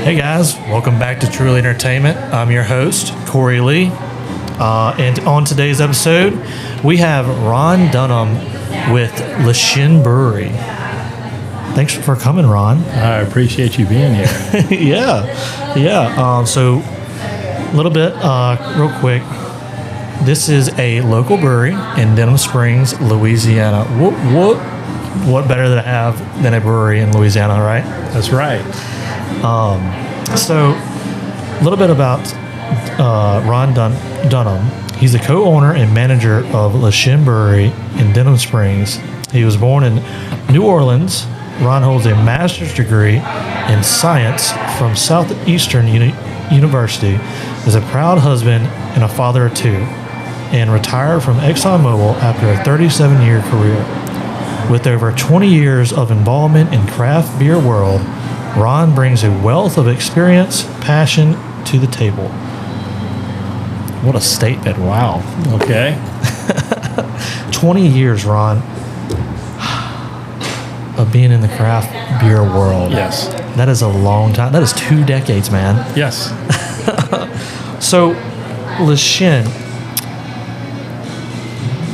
Hey guys, welcome back to Truly Entertainment. I'm your host, Cory Lea. And on today's episode, we have Ron Dunham with Chien Brewery. Thanks for coming, Ron. I appreciate you being here. Yeah. So, a little bit, real quick. This is a local brewery in Denham Springs, Louisiana. What better to have than a brewery in Louisiana, right? That's right. So, a little bit about Ron Dunham. He's the co-owner and manager of Chien Brewery in Denham Springs. He was born in New Orleans. Ron holds a master's degree in science from Southeastern University, is a proud husband and a father of two, and retired from ExxonMobil after a 37-year career. With over 20 years of involvement in craft beer world, Ron brings a wealth of experience, passion to the table. What a statement. Wow. Okay. 20 years, Ron, of being in the craft beer world. Yes. That is a long time. That is 2 decades, man. Yes. So, Chien,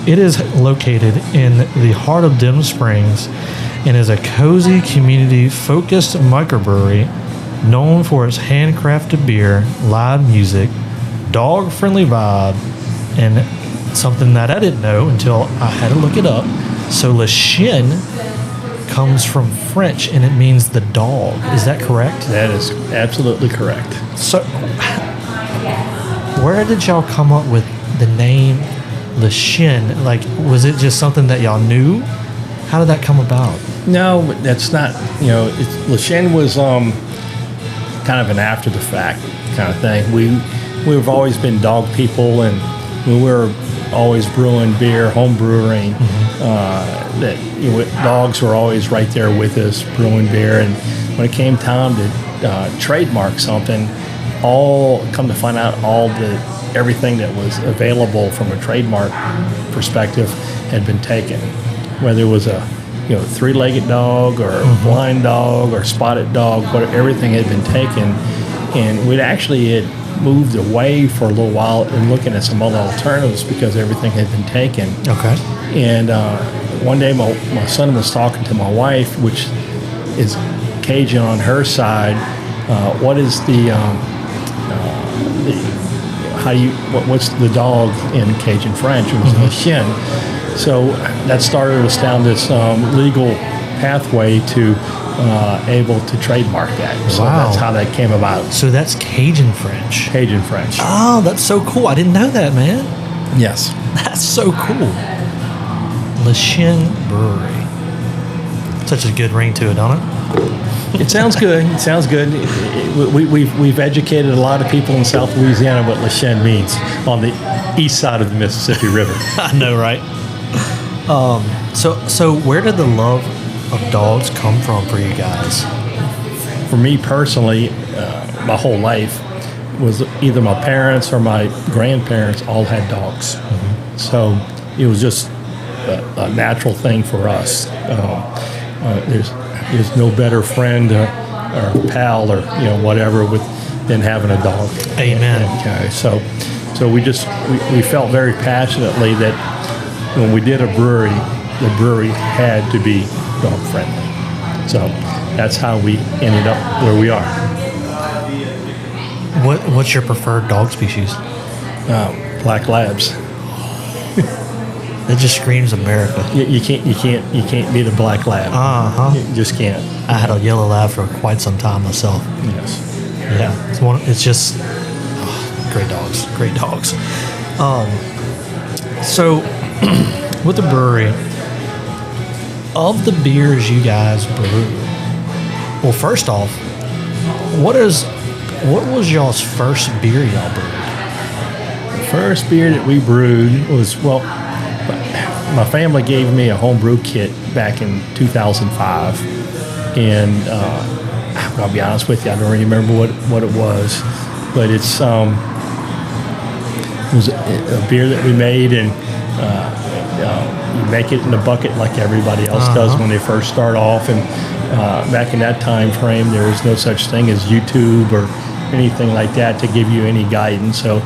it is located in the heart of Denham Springs and is a cozy, community-focused microbrewery known for its handcrafted beer, live music, dog-friendly vibe, and something that I didn't know until I had to look it up. So Chien comes from French, and it means the dog. Is that correct? That is absolutely correct. So, where did y'all come up with the name Chien? Like, was it just something that y'all knew? How did that come about? No, that's not, Chien was kind of an after the fact kind of thing. We've always been dog people, and we were always brewing beer, home brewing. Dogs were always right there with us brewing beer. And when it came time to trademark something, come to find out everything that was available from a trademark perspective had been taken, whether it was a three-legged dog or blind dog or spotted dog, everything had been taken. And we'd actually had moved away for a little while and looking at some other alternatives because everything had been taken. Okay. And one day my son was talking to my wife, which is Cajun on her side. What is what's the dog in Cajun French? It was Chien. So that started us down this legal pathway to able to trademark that. So that's how that came about. So that's Cajun French. Cajun French. Oh, that's so cool. I didn't know that, man. Yes. That's so cool. Chien Brewery. Such a good ring to it, don't it? It sounds good. It sounds good. We've educated a lot of people in South Louisiana what Chien means on the east side of the Mississippi River. I know, right? So where did the love of dogs come from for you guys? For me personally, my whole life was either my parents or my grandparents all had dogs. So it was just a natural thing for us. There's no better friend or pal or whatever than having a dog. Amen. Okay, so we felt very passionately that when we did a brewery, the brewery had to be dog friendly. So that's how we ended up where we are. What's your preferred dog species? Black Labs. It just screams America. You can't beat a Black Lab. You just can't. I had a yellow lab for quite some time myself. Yes. Yeah. It's just great dogs. So with the brewery, of the beers you guys brew, well, first off, what was y'all's first beer y'all brewed? The first beer that we brewed was, my family gave me a homebrew kit back in 2005, and I'll be honest with you, I don't really remember what it was, but it was a beer that we made, and you make it in a bucket like everybody else does when they first start off, and back in that time frame, there was no such thing as YouTube or anything like that to give you any guidance. So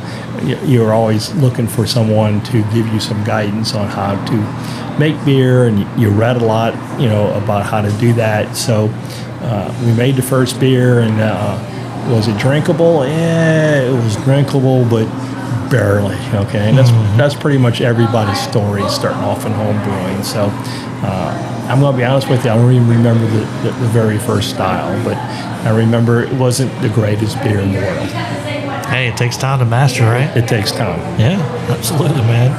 you're always looking for someone to give you some guidance on how to make beer, and you read a lot, about how to do that. So we made the first beer, and was it drinkable? Yeah, it was drinkable, but barely. Okay, and that's pretty much everybody's story starting off in home brewing. So I'm going to be honest with you, I don't even remember the very first style, but I remember it wasn't the greatest beer in the world. Hey, it takes time to master, right? It takes time. Yeah, absolutely, man.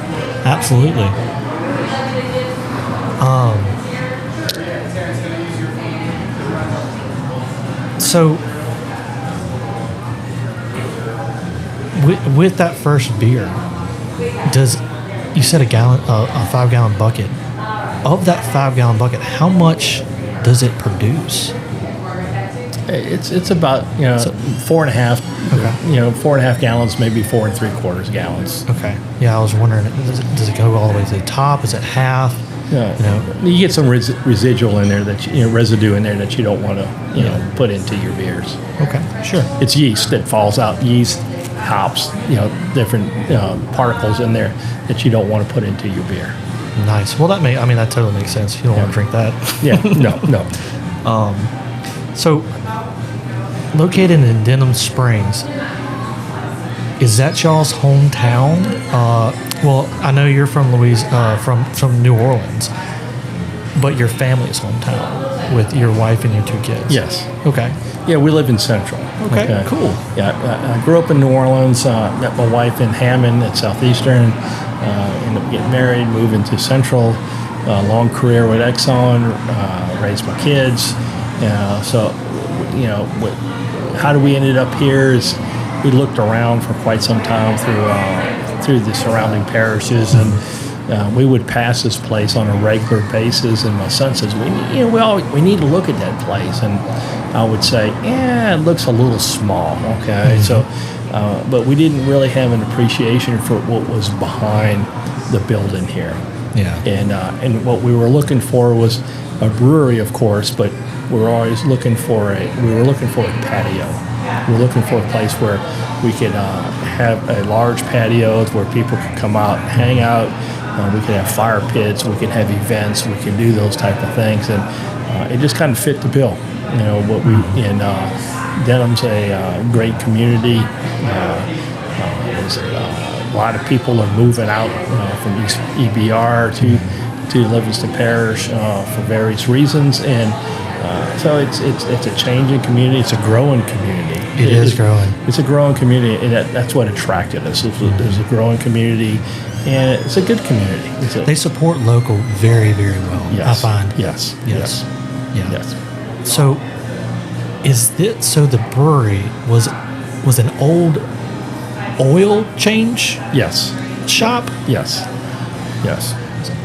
Absolutely. So, with that first beer, you said a 5-gallon bucket? Of that 5-gallon bucket, how much does it produce? It's about 4.5. Okay. 4.5 gallons, maybe 4 3/4 gallons. Okay. Yeah, I was wondering, does it go all the way to the top? Is it half? You get some residual in there residue in there that you don't want to put into your beers. Okay, sure. It's yeast that falls out. Yeast, hops, different particles in there that you don't want to put into your beer. Nice. Well, that totally makes sense. You don't want to drink that. Yeah. No. So, located in Denham Springs, is that y'all's hometown? Well, I know you're from from New Orleans, but your family's hometown with your wife and your 2 kids. Yes. Okay. Yeah, we live in Central. Okay. Cool. Yeah, I grew up in New Orleans. Met my wife in Hammond at Southeastern. Ended up getting married, moving to Central. Long career with Exxon. Raised my kids. How do we ended up here is we looked around for quite some time through the surrounding parishes, and we would pass this place on a regular basis. And my son says, we need to look at that place, and I would say, it looks a little small. Okay, so but we didn't really have an appreciation for what was behind the building here. Yeah, and what we were looking for was a brewery, of course, but we were always looking for a patio. We were looking for a place where we could have a large patio where people could come out and hang out. We could have fire pits. We could have events. We could do those type of things, and it just kind of fit the bill. Denham's a great community. A lot of people are moving out from East EBR to Livingston Parish for various reasons, and so it's a changing community. It's a growing community. It is growing. It's a growing community, and that's what attracted us. There's a growing community, and it's a good community. They support local very, very well. Yes. I find. Yes. Yeah. Yes. So, the brewery was an old oil change shop? Yes.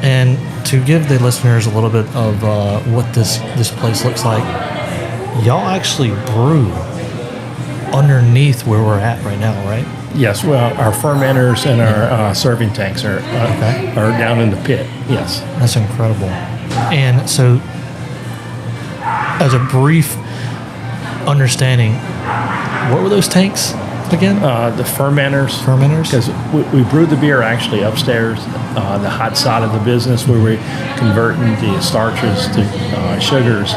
And to give the listeners a little bit of what this place looks like, y'all actually brew underneath where we're at right now, right? Yes. Well, our fermenters and our serving tanks are down in the pit. Yes. That's incredible. And so, as a brief understanding, what were those tanks again? The fermenters. Because we brewed the beer actually upstairs, the hot side of the business, where we're converting the starches to sugars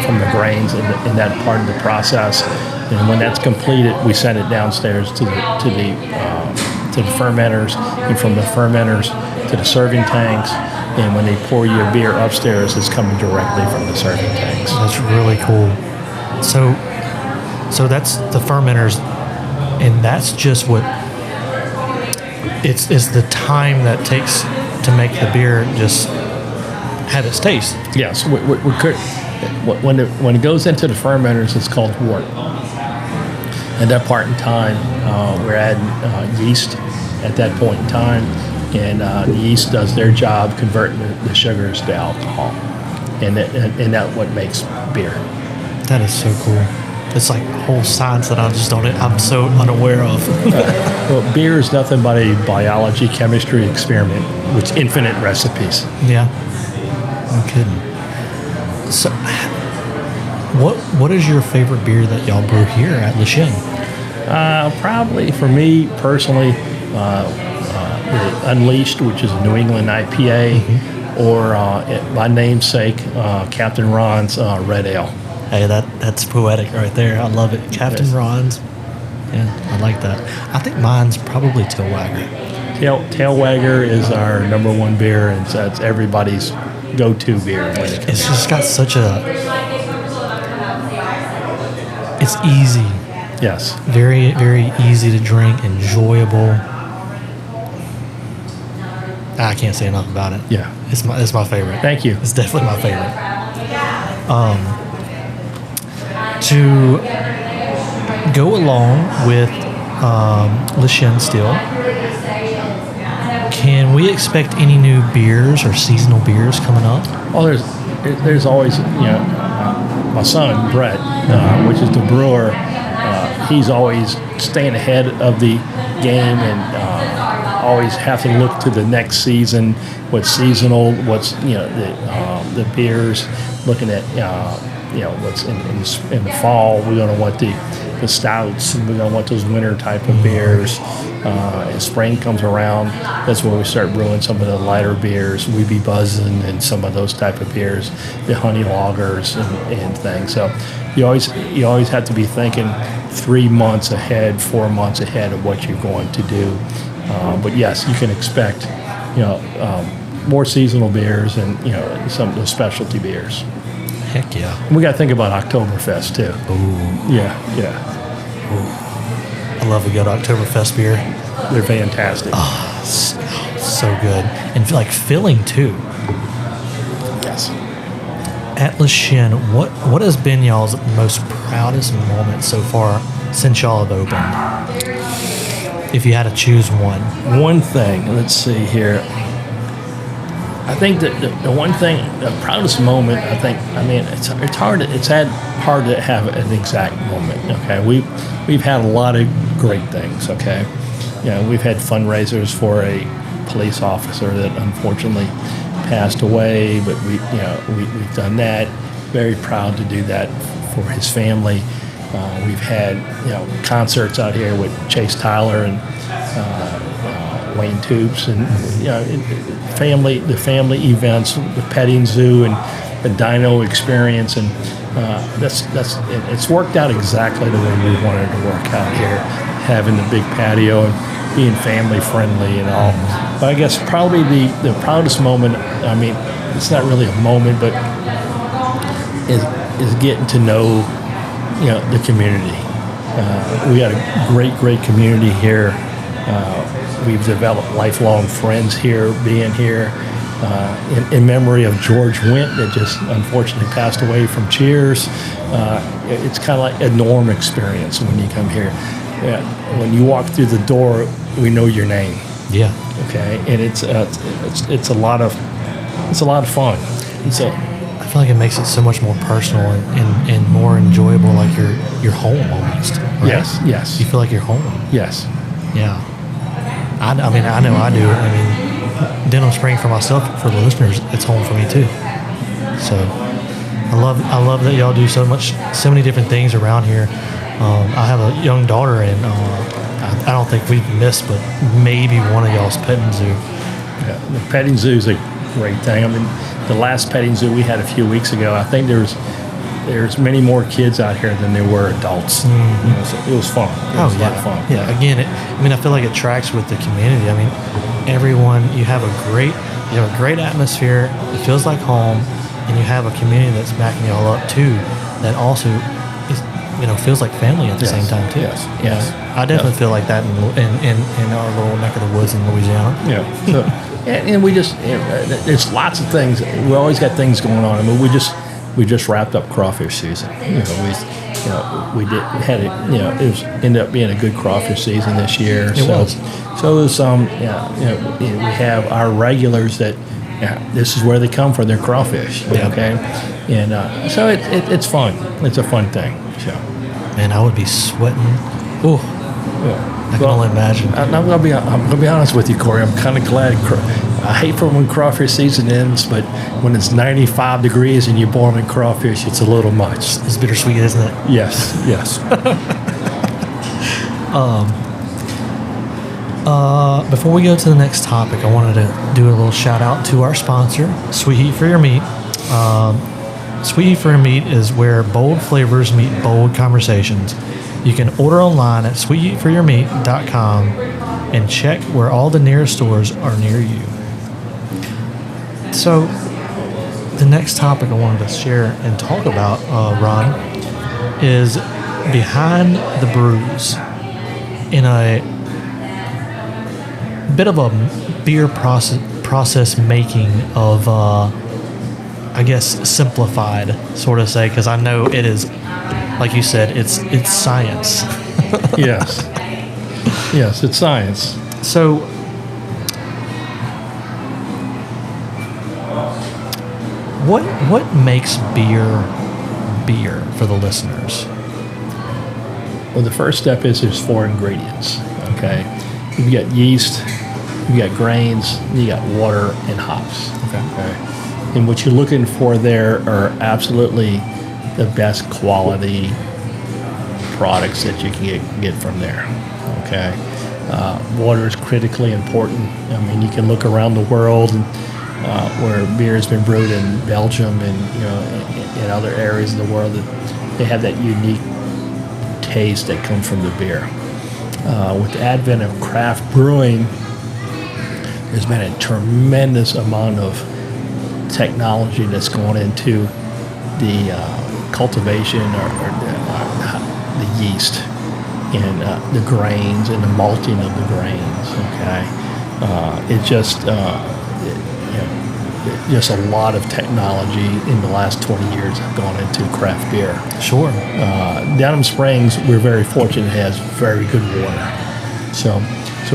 from the grains in that part of the process. And when that's completed, we send it downstairs to the fermenters, and from the fermenters to the serving tanks. And when they pour your beer upstairs, it's coming directly from the serving tanks. That's really cool. So that's the fermenters, and that's just what it's the time that takes to make the beer just have its taste. Yes, we could. When it goes into the fermenters, it's called wort. At that part in time, we're adding yeast at that point in time, and the yeast does their job converting the sugars to alcohol, and that what makes beer. That is so cool. It's like whole science that I'm so unaware of. Well, beer is nothing but a biology chemistry experiment with infinite recipes. Yeah, no kidding. So, what is your favorite beer that y'all brew here at Le Chien? Probably for me personally, the Unleashed, which is a New England IPA, or my namesake, Captain Ron's Red Ale. Hey, that's poetic right there. I love it. Captain Ron's. Yeah, I like that. I think mine's probably Tailwagger. Tailwagger is our number one beer, and so it's everybody's go-to beer. It's just got such a... It's easy. Yes. Very, very easy to drink, enjoyable. I can't say enough about it. Yeah. It's my favorite. Thank you. It's definitely my favorite. To go along with Le Chien still, can we expect any new beers or seasonal beers coming up? Well, there's always, my son, Brett, which is the brewer, he's always staying ahead of the game and always have to look to the next season, what's seasonal, what's, the beers, looking at, what's in the fall. We're going to want the stouts, and we're going to want those winter type of beers. As spring comes around, that's when we start brewing some of the lighter beers. We be buzzing and some of those type of beers, the honey lagers and things. So you always have to be thinking 3 months ahead, 4 months ahead of what you're going to do. But yes, you can expect, more seasonal beers and some of the specialty beers. Heck yeah. And we got to think about Oktoberfest too. Ooh. Yeah. I love a good Oktoberfest beer. They're fantastic. Oh, so good. And like filling too. Yes. At Le Chien, what has been y'all's most proudest moment so far since y'all have opened? If you had to choose one. One thing, let's see here. I think that the one thing, the proudest moment, it's hard to have an exact moment. Okay, we've had a lot of great things. Okay, we've had fundraisers for a police officer that unfortunately passed away, but we've done that. Very proud to do that for his family. We've had concerts out here with Chase Tyler and Wayne Toops, and the family events, the petting zoo, and the dino experience, and it's worked out exactly the way we wanted it to work out here, having the big patio and being family friendly and all. But I guess probably the proudest moment, it's not really a moment, but is getting to know the community. We got a great community here. We've developed lifelong friends here, being here. In memory of George Wint, that just unfortunately passed away from Cheers. It's kind of like a Norm experience when you come here. When you walk through the door, we know your name. Yeah. Okay, and it's a lot of fun. And so I feel like it makes it so much more personal and more enjoyable, like you're home almost. Right? Yes. You feel like you're home. Yes. Yeah. I know I do. Denham Springs for myself, for the listeners, it's home for me too. So I love that y'all do so many different things around here. I have a young daughter, and I don't think we've missed, but maybe one of y'all's petting zoo. Yeah, the petting zoo is a great thing. The last petting zoo we had a few weeks ago, I think there's many more kids out here than there were adults. Mm-hmm. So it was fun. It was a lot of fun. Yeah. Again, I feel like it tracks with the community. Everyone, you have a great atmosphere. It feels like home, and you have a community that's backing y'all up too. That also feels like family at the same time too. Yes. I definitely feel like that in our little neck of the woods in Louisiana. Yeah. So, and we just there's lots of things. We always got things going on. We just wrapped up crawfish season. It ended up being a good crawfish season this year. It was. So there's we have our regulars that this is where they come from. They're crawfish. Yeah. Okay, and so it's fun. It's a fun thing. So. Man, I would be sweating. Ooh. Yeah. I can only imagine. I'm gonna be honest with you, Cory. I'm kind of glad I hate for when crawfish season ends, but when it's 95 degrees and you're boiling crawfish, it's a little much. It's bittersweet, isn't it? Yes, yes. Before we go to the next topic, I wanted to do a little shout out to our sponsor, Sweet Heat for Your Meat. Sweet Heat for Your Meat is where bold flavors meet bold conversations. You can order online at sweetheatforyourmeat.com and check where all the nearest stores are near you. So, the next topic I wanted to share and talk about, Ron, is behind the brews in a bit of a beer process making of, I guess, simplified, sort of say, because I know it is, like you said, it's science. Yes. Yes, it's science. So, what makes beer for the listeners? Well, the first step is there's 4 ingredients. Okay, you've got yeast, you've got grains, you got water and hops. Okay, and what you're looking for there are absolutely the best quality products that you can get from there. Okay, water is critically important. I mean, you can look around the world and, where beer has been brewed in Belgium and in other areas of the world, that they have that unique taste that comes from the beer. With the advent of craft brewing, there's been a tremendous amount of technology that's gone into the cultivation or the yeast and the grains and the malting of the grains. Okay, it just just a lot of technology in the last 20 years have gone into craft beer. Sure. Denham Springs, we're very fortunate, has very good water, so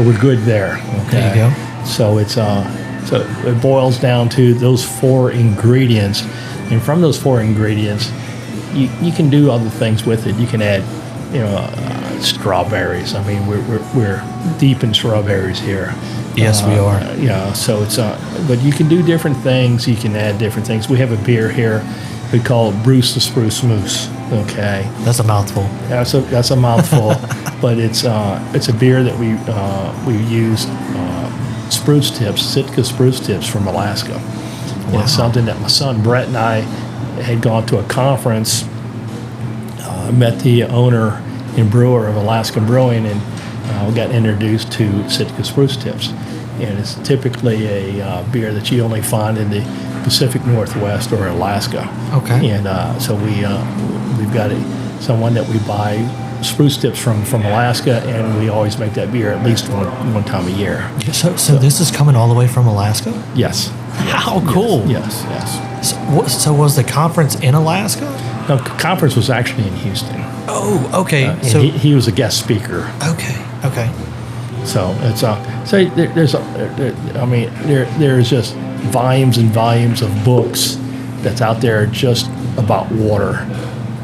we're good there. Okay? There you go. So it's so it boils down to those 4 ingredients, and from those 4 ingredients, you can do other things with it. You can add, strawberries. I mean, we're deep in strawberries here. Yes, we are. Yeah, so it's but you can do different things. You can add different things. We have a beer here we call it Bruce the Spruce Moose. Okay, that's a mouthful. That's a mouthful, but it's a beer that we use spruce tips, Sitka spruce tips from Alaska. Wow. It's something that my son Brett and I had gone to a conference, met the owner and brewer of Alaskan Brewing, and we got introduced to Sitka spruce tips. And it's typically a beer that you only find in the Pacific Northwest or Alaska. Okay. And so we've got someone that we buy spruce tips from Alaska, and we always make that beer at least one time a year. So this is coming all the way from Alaska? Yes. How cool. Yes. So was the conference in Alaska? No, the conference was actually in Houston. Oh, okay. And he was a guest speaker. Okay. So it's there's just volumes and volumes of books that's out there just about water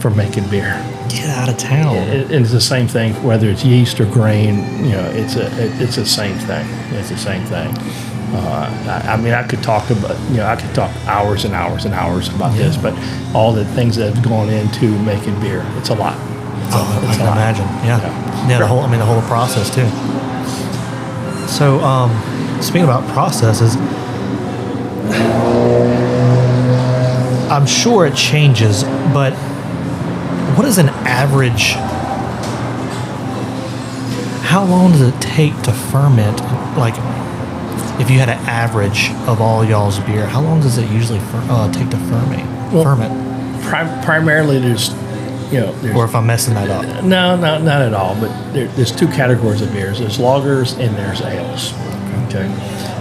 for making beer. Get out of town. And it's the same thing whether it's yeast or grain. It's the same thing. It's the same thing. I could talk hours and hours and hours about this, but all the things that have gone into making beer, it's a lot. I can imagine. Yeah. The whole process too. So, speaking about processes, I'm sure it changes, but what is an average? How long does it take to ferment? Like, if you had an average of all y'all's beer, how long does it usually take to ferment? Primarily, there's or if I'm messing that up. No, not at all. But there's 2 categories of beers. There's lagers and there's ales. Okay.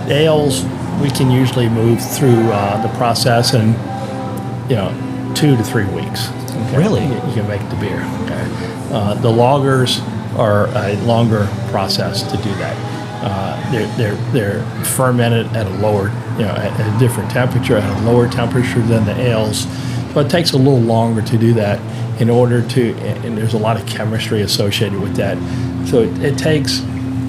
The ales, we can usually move through the process in 2 to 3 weeks. Okay? Really? You can make the beer. Okay. The lagers are a longer process to do that. They're fermented at a lower, at a different temperature, at a lower temperature than the ales. So it takes a little longer to do that in order to, and there's a lot of chemistry associated with that. So it takes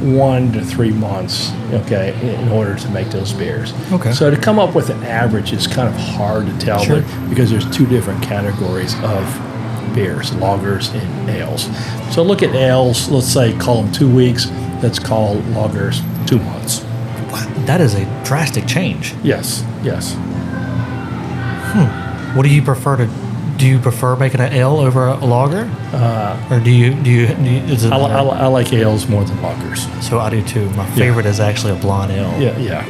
1 to 3 months, okay, in order to make those beers. Okay. So to come up with an average is kind of hard to tell, Sure. because there's two different categories of beers, lagers and ales. So look at ales, let's say call them 2 weeks, let's call lagers 2 months. Wow, that is a drastic change. Yes, yes. What do you prefer to? Do you prefer making an ale over a lager, or do you? Is it? I like ales more than lagers. So I do too. My favorite is actually a blonde ale. Yeah.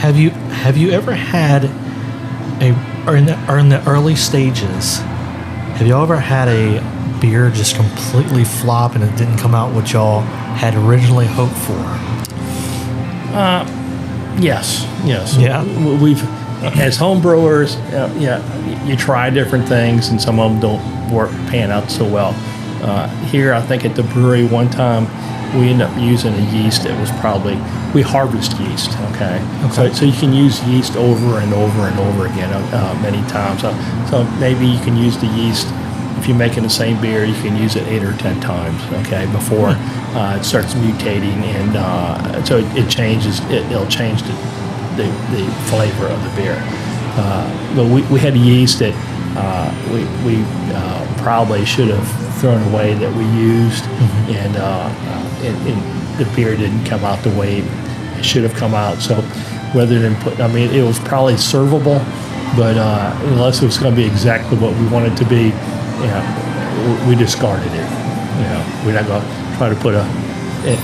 Have you ever had or in the early stages? Have y'all ever had a beer just completely flop and it didn't come out what y'all had originally hoped for? Yes. Yeah. We've, as home brewers, you try different things, and some of them don't pan out so well. Here, I think at the brewery, one time we ended up using a yeast that was we harvest yeast, okay? So you can use yeast over and over and over again many times. So maybe you can use the yeast, if you're making the same beer, you can use it 8 or 10 times, okay, before it starts mutating, and so it changes. It'll change the flavor of the beer. But we had a yeast that we probably should have thrown away that we used, and the beer didn't come out the way it should have come out. So rather than it was probably servable, but unless it was going to be exactly what we wanted to be, we discarded it. We're not going to try to put an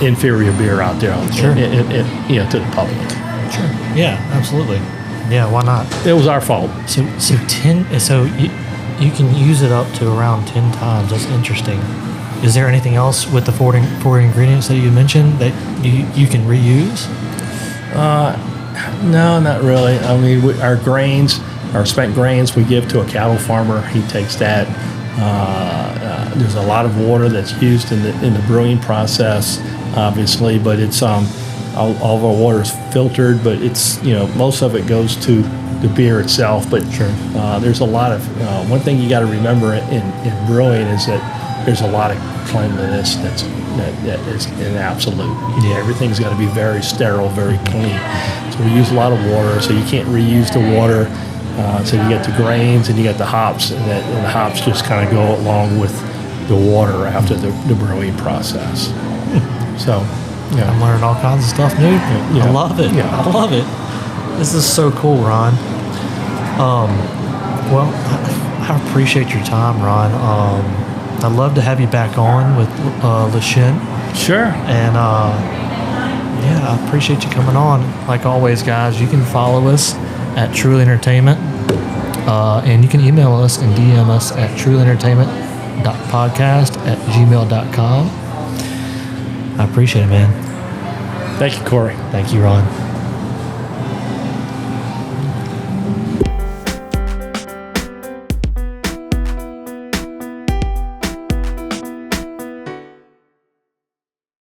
inferior beer out there Sure. to the public. Sure. Yeah, absolutely. Yeah, why not? It was our fault. So you can use it up to around 10 times. That's interesting. Is there anything else with the four ingredients that you mentioned that you can reuse? No, not really. I mean, our grains, our spent grains, we give to a cattle farmer. He takes that. There's a lot of water that's used in the brewing process, obviously, but it's all of our water is filtered, but it's most of it goes to the beer itself. But Sure. There's a lot of one thing you got to remember in brewing is that there's a lot of cleanliness that is an absolute. Yeah. Everything's got to be very sterile, very clean. So we use a lot of water, so you can't reuse the water. So you get the grains and you get the hops, and the hops just kind of go along with the water after the brewing process. So, I'm learning all kinds of stuff new. Yeah. I love it. Yeah. I love it. This is so cool, Ron. Well, I appreciate your time, Ron. I'd love to have you back on with Chien. Sure. And I appreciate you coming on. Like always, guys, you can follow us at Truly Entertainment, and you can email us and DM us at trulyentertainment.podcast@gmail.com. I appreciate it, man. Thank you, Cory. Thank you, Ron.